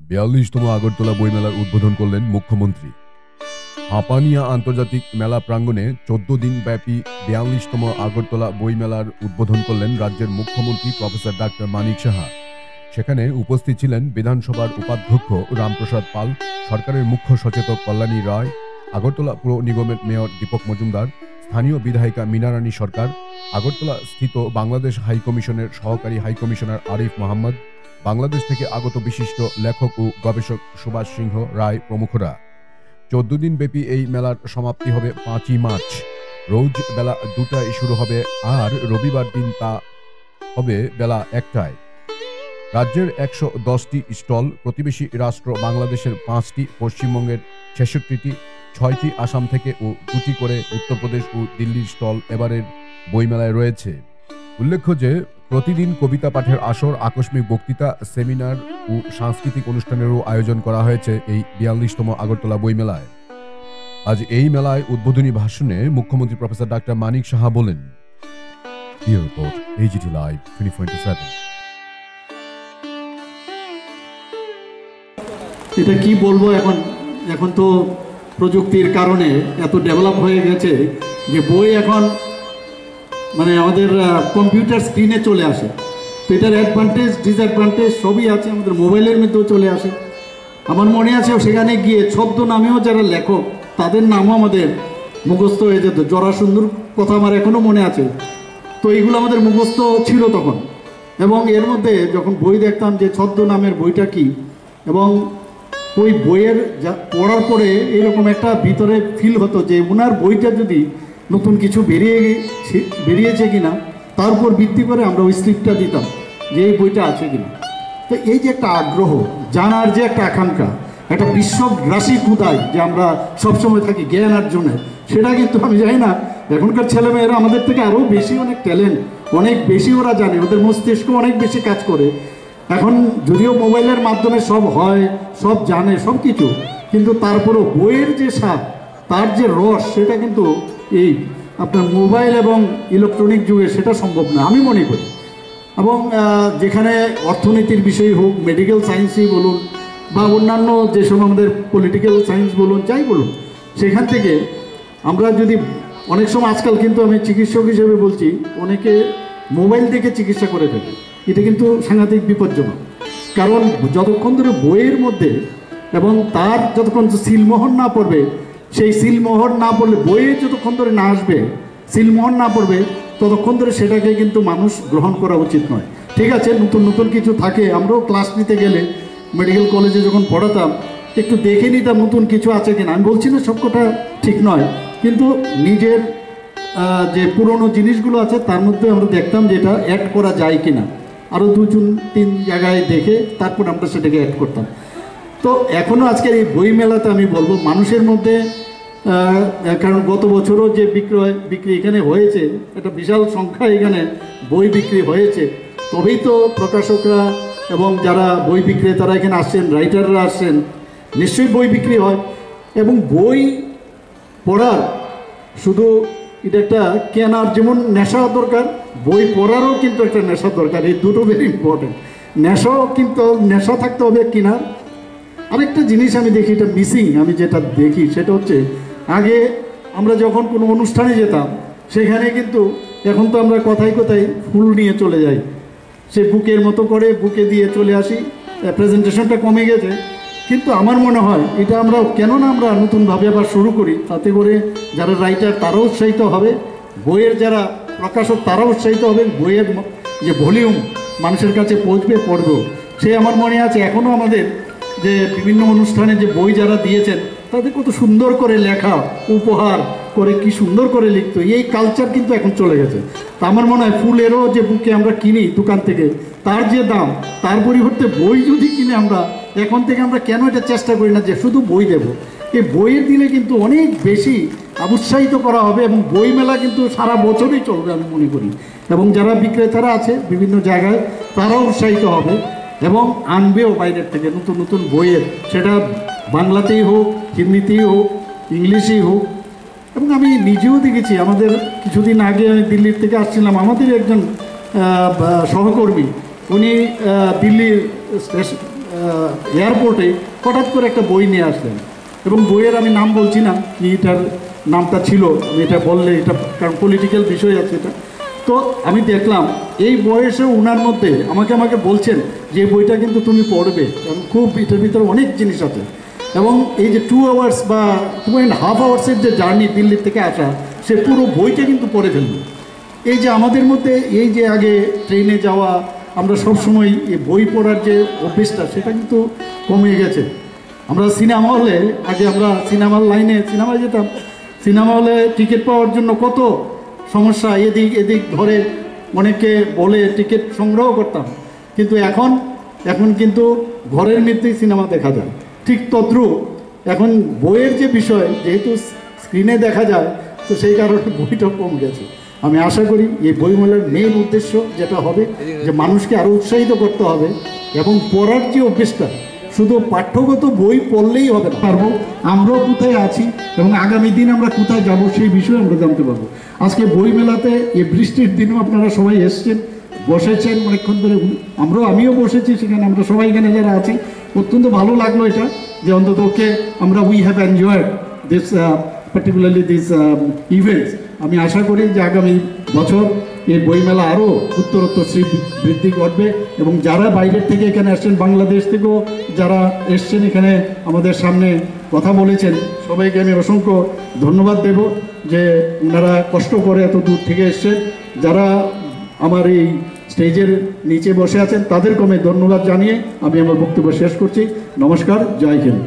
42তম আগরতলা বইমেলার উদ্বোধন করলেন মুখ্যমন্ত্রী। হাপানিয়া আন্তর্জাতিক মেলা প্রাঙ্গণে 14 দিন ব্যাপী 42তম আগরতলা বইমেলার উদ্বোধন করলেন রাজ্যের মুখ্যমন্ত্রী প্রফেসর ডাক্তার মানিক সাহা। সেখানে উপস্থিত ছিলেন বিধানসভার উপাধ্যক্ষ রামপ্রসাদ পাল, সরকারের মুখ্য সচেতক কল্যাণী রায়, আগরতলা পুর নিগমের মেয়র দীপক মজুমদার, স্থানীয় বিধায়িকা মীনারানী সরকার, আগরতলা স্থিত বাংলাদেশ হাইকমিশনের সহকারী হাইকমিশনার আরিফ মোহাম্মদ, বাংলাদেশ থেকে আগত বিশিষ্ট লেখক ও গবেষক সুভাষ সিংহ রায় প্রমুখরা। 14 দিন ব্যাপী এই মেলার সমাপ্তি হবে 5ই মার্চ। রোজ বেলা 2টায় শুরু হবে আর রবিবার দিন তা হবে বেলা 1টায়। রাজ্যের 110টি স্টল, প্রতিবেশী রাষ্ট্র বাংলাদেশের 5টি, পশ্চিমবঙ্গের 66টি, 6টি আসাম থেকে ও 2টি করে উত্তরপ্রদেশ ও দিল্লির স্টল এবারের বইমেলায় রয়েছে। উল্লেখ্য যে প্রতিদিন কবিতা পাঠের আসর, আকস্মিক বক্তৃতা, সেমিনার ও সাংস্কৃতিক অনুষ্ঠানেরও আয়োজন করা হয়েছে এই 42তম আগরতলা বইমেলায়। আজ এই মেলায় উদ্বোধনী ভাষণে মুখ্যমন্ত্রী প্রফেসর ডাক্তার মানিক সাহা বলেন, রিপোর্ট AGT লাইভ 24/7। এটা কি বলবো, এখন তো প্রযুক্তির কারণে এত ডেভেলপ হয়ে গেছে যে বই এখন মানে আমাদের কম্পিউটার স্ক্রিনে চলে আসে। তো এটার অ্যাডভান্টেজ ডিসঅ্যাডভান্টেজ সবই আছে, আমাদের মোবাইলের মধ্যেও চলে আসে। আমার মনে আছে সেখানে গিয়ে ছদ্ম নামেও যারা লেখক তাদের নামও আমাদের মুখস্থ হয়ে যেত। জরাসুন্দর কথা আমার এখনও মনে আছে। তো এইগুলো আমাদের মুখস্থ ছিল তখন, এবং এর মধ্যে যখন বই দেখতাম যে ছদ্ম নামের বইটা কি, এবং ওই বইয়ের পড়ার পরে এরকম একটা ভিতরে ফিল হতো যে ওনার বইটা যদি নতুন কিছু বেরিয়েছে কিনা তার উপর ভিত্তি করে আমরা ওই স্লিপটা দিতাম যে এই বইটা আছে কিনা। তো এই যে একটা আগ্রহ, জানার যে একটা আকাঙ্ক্ষা, একটা বিশ্বগ্রাসী ক্ষুধায় যে আমরা সবসময় থাকি জ্ঞান অর্জনে, সেটা কিন্তু আমি জানি না এখনকার ছেলেমেয়েরা আমাদের থেকে আরও বেশি অনেক ট্যালেন্ট, অনেক বেশি ওরা জানে, ওদের মস্তিষ্ক অনেক বেশি কাজ করে। এখন যদিও মোবাইলের মাধ্যমে সব হয়, সব জানে, সব কিছু, কিন্তু তারপরেও বইয়ের যে স্বাদ, তার যে রস, সেটা কিন্তু এই আপনার মোবাইল এবং ইলেকট্রনিক যুগে সেটা সম্ভব না আমি মনে করি। এবং যেখানে অর্থনীতির বিষয় হোক, মেডিকেল সায়েন্সই বলুন বা অন্যান্য যেসব আমাদের পলিটিক্যাল সায়েন্স বলুন, যাই বলুন, সেখান থেকে আমরা যদি অনেক সময় আজকাল কিন্তু আমি চিকিৎসক হিসেবে বলছি, অনেকে মোবাইল দেখে চিকিৎসা করে ফেলে। এটা কিন্তু সাংঘাতিক বিপজ্জনক, কারণ যতক্ষণ ধরে বইয়ের মধ্যে এবং তার যতক্ষণ সিলমোহর না পড়বে, সেই সিলমোহর না পড়লে, বইয়ে যতক্ষণ ধরে না আসবে, সিলমোহর না পড়বে, ততক্ষণ ধরে সেটাকে কিন্তু মানুষ গ্রহণ করা উচিত নয়। ঠিক আছে, নতুন নতুন কিছু থাকে, আমরাও ক্লাস নিতে গেলে মেডিকেল কলেজে যখন পড়াতাম একটু দেখে নিতাম নতুন কিছু আছে কিনা। আমি বলছি না সবকটা ঠিক নয়, কিন্তু নিজের যে পুরনো জিনিসগুলো আছে তার মধ্যে আমরা দেখতাম যে এটা অ্যাড করা যায় কিনা, আরও 2-3 জায়গায় দেখে তারপর আমরা সেটাকে অ্যাড করতাম। তো এখনও আজকের এই বই মেলাতে আমি বলবো মানুষের মধ্যে, কারণ গত বছরও যে বিক্রি এখানে হয়েছে, একটা বিশাল সংখ্যা এখানে বই বিক্রি হয়েছে, তবেই তো প্রকাশকরা এবং যারা বই বিক্রেতারা এখানে আসছেন, রাইটাররা আসছেন, নিশ্চয়ই বই বিক্রি হয়। এবং বই পড়ার শুধু এটা একটা কেনার যেমন নেশা দরকার, বই পড়ারও কিন্তু একটা নেশা দরকার। এই দুটো ভেরি ইম্পর্টেন্ট। নেশাও কিন্তু নেশা থাকতে হবে কেনার। আরেকটা জিনিস আমি দেখি, এটা মিসিং, আমি যেটা দেখি সেটা হচ্ছে, আগে আমরা যখন কোনো অনুষ্ঠানে যেতাম সেখানে কিন্তু, এখন তো আমরা কথায় কথায় ফুল নিয়ে চলে যাই, সে বুকের মতো করে বুকে দিয়ে চলে আসি, প্রেজেন্টেশনটা কমে গেছে। কিন্তু আমার মনে হয় এটা আমরা কেন না আমরা নতুনভাবে আবার শুরু করি, তাতে করে যারা রাইটার তারাও উৎসাহিত হবে, বইয়ের যারা প্রকাশক তারাও উৎসাহিত হবে, বইয়ের যে ভলিউম মানুষের কাছে পৌঁছবে, পড়বেও। সে আমার মনে আছে এখনও আমাদের যে বিভিন্ন অনুষ্ঠানে যে বই যারা দিয়েছেন তাদের কত সুন্দর করে লেখা, উপহার করে কি সুন্দর করে লিখতো, এই কালচার কিন্তু এখন চলে গেছে। তা আমার মনে হয় ফুলেরও যে বুকে আমরা কিনি দোকান থেকে, তার যে দাম, তার পরিবর্তে বই যদি কিনে আমরা এখন থেকে, আমরা কেন এটা চেষ্টা করি না যে শুধু বই দেব? এই বইয়ের দিলে কিন্তু অনেক বেশি উৎসাহিত করা হবে, এবং বই মেলা কিন্তু সারা বছরই চলবে আমি মনে করি। এবং যারা বিক্রেতারা আছে বিভিন্ন জায়গায় তারাও উৎসাহিত হবে এবং আনবেও বাইরের থেকে নতুন নতুন বইয়ের, সেটা বাংলাতেই হোক, হিন্দিতেই হোক, ইংলিশেই হোক। এবং আমি নিজেও দেখেছি, আমাদের কিছুদিন আগে আমি দিল্লির থেকে আসছিলাম, আমাদের একজন সহকর্মী, উনি দিল্লির এয়ারপোর্টে হঠাৎ করে একটা বই নিয়ে আসলেন, এবং বইয়ের আমি নাম বলছি না কি এটার নামটা ছিল, আমি এটা বললে এটা কারণ পলিটিক্যাল বিষয় আছে এটা। তো আমি দেখলাম এই বয়সে ওনার মধ্যে আমাকে বলছেন যে বইটা কিন্তু তুমি পড়বে, কারণ খুব এটার ভিতরে অনেক জিনিস আছে। এবং এই যে 2 আওয়ার্স বা 2.5 আওয়ার্সের যে জার্নি দিল্লি থেকে আসা, সে পুরো বইটা কিন্তু পড়ে ফেলবে। এই যে আমাদের মধ্যে এই যে আগে ট্রেনে যাওয়া, আমরা সবসময় এই বই পড়ার যে অভ্যেসটা সেটা কিন্তু কমে গেছে। আমরা সিনেমা হলে আগে আমরা সিনেমার লাইনে সিনেমা যেতাম, সিনেমা হলে টিকিট পাওয়ার জন্য কত সমস্যা, এদিক ধরে অনেকে বলে টিকিট সংগ্রহ করতাম, কিন্তু এখন কিন্তু ঘরের মধ্যেই সিনেমা দেখা যায়। ঠিক তদ্রুপ এখন বইয়ের যে বিষয়, যেহেতু স্ক্রিনে দেখা যায়, তো সেই কারণে বইটা কম গেছে। আমি আশা করি এই বইমেলার মেইন উদ্দেশ্য যেটা হবে যে মানুষকে আরও উৎসাহিত করতে হবে, এবং পড়ার যে অভ্যেসটা শুধু পাঠ্যগত বই পড়লেই হবে না, পারবো আমরাও কোথায় আছি এবং আগামী দিন আমরা কোথায় যাব সেই বিষয়ে আমরা জানতে পারবো। আজকে বই মেলাতে এই বৃষ্টির দিনেও আপনারা সবাই এসছেন, বসেছেন অনেকক্ষণ ধরে, আমিও বসেছি সেখানে, আমরা সবাই এখানে যারা আছি অত্যন্ত ভালো লাগলো এটা, যে অন্তত ওকে আমরা we have enjoyed this particularly this events. আমি আশা করি যে আগামী বছর এই বইমেলা আরও উত্তরোত্তর বৃদ্ধি ঘটবে, এবং যারা বাইরের থেকে এখানে আসছেন, বাংলাদেশ থেকেও যারা এসছেন এখানে আমাদের সামনে কথা বলেছেন, সবাইকে আমি অসংখ্য ধন্যবাদ দেব যে ওনারা কষ্ট করে এত দূর থেকে এসছেন। যারা আমার এই স্টেজের নিচে বসে আছেন তাদেরকে আমি ধন্যবাদ জানিয়ে আমি আমার বক্তব্য শেষ করছি। নমস্কার, জয় হিন্দ।